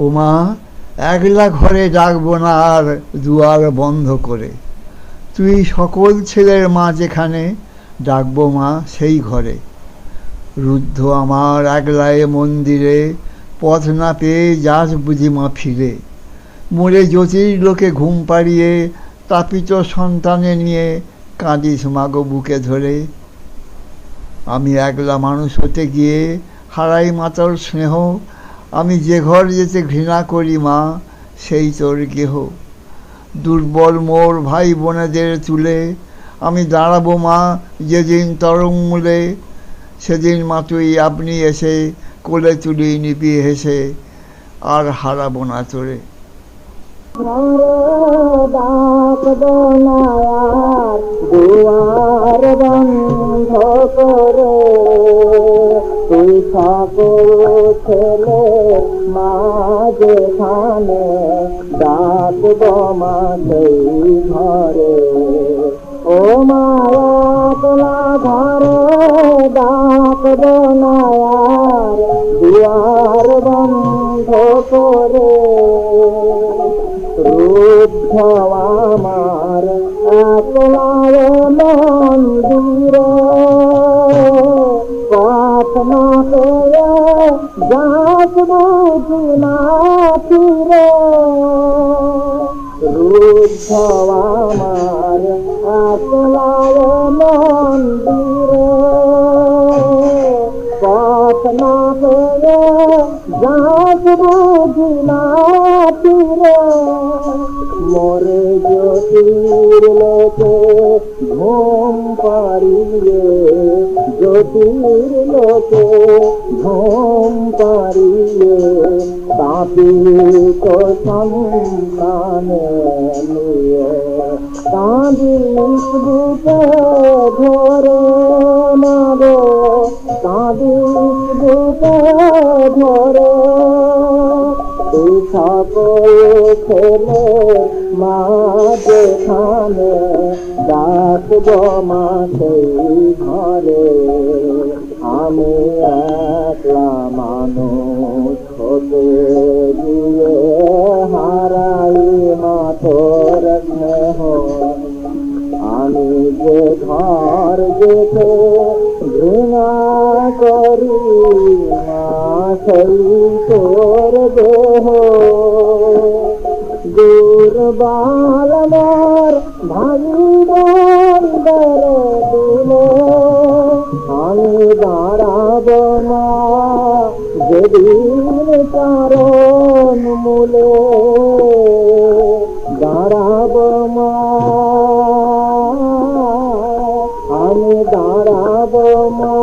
ওমা একলা ঘরে ডাকবো না আর দুয়ার বন্ধ করে, তুই সকল ছেলের মা যেখানে, ডাকবো মা সেই ঘরে। রুদ্ধ আমার একলায় মন্দিরে, পথ না পেয়ে যাস বুঝি মা ফিরে, মোরে জ্যোতির লোকে ঘুম পাড়িয়ে তাপিত সন্তানে নিয়ে কাঁদিস মাগো বুকে ধরে। আমি একলা মানুষ হতে গিয়ে হারাই মা তোর স্নেহ, আমি যে ঘর যেতে ঘৃণা করি মা সেই তোর গেহ। দুর্বল মোর ভাই বোনেদের তুলে আমি দাঁড়াবো মা যেদিন তরঙ্গমূলে, সেদিন মা তুই আপনি এসে কোলে তুলি নিপিয়ে হেসে, আর হারাবো না তোরে। দুয়ার বন্ধ করে তুই সকল ছেলে মা যেখানে, ডাকব মা সেই ঘরে। ও মায়া তোলা ঘরে ডাকব না আর দুয়ার বন্ধ করে। রুদ্ধ আমার একলায় মন্দিরে, পথ না পেয়ে যাস বুঝি না ফিরে। রুদ্ধ আমার একলায় মন্দিরে, পথ না পেয়ে যাস বুঝি না ফিরে। মোরে জ্যোতির লোকে ঘুম পাড়িয়ে, জ্যোতির লোকে ঘুম পাড়িয়ে তাপিত সন্তানে নিয়ে কাঁদিস বুকে ধরে মাগো, কাঁদিস বুকে ধরে। তুই সকল ছেলে মা যেখানে, ডাকব মা সেই ঘরে। আমি একলা মানুষ হতে গিয়ে হারাই মা তোর স্নেহ, আমি যে ঘর যেতে ঘৃণা করি মা সেই তোর দেহ। দুর্বল মোর ভাঙিবার দিলে আমি দাঁড়াব মা যেদিন চরণ মূলে, দাঁড়াব মা আমি দাঁড়াব মা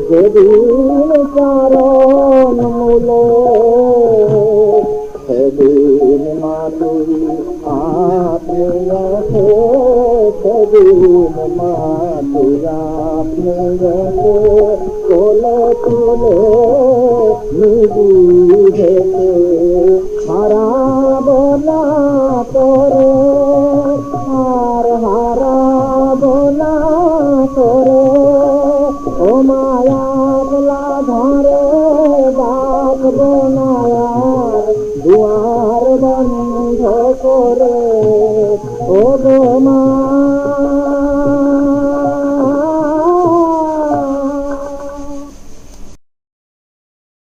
যেদিন চরণ মূলে। সেদিন মা তুই আপনি এসে, সেদিন মা তুই আপনি এসে কোলে তুলে নিবি হারাব না তোরে, আর হারাব না তোরে। ও মায়া ধরে ডাকবো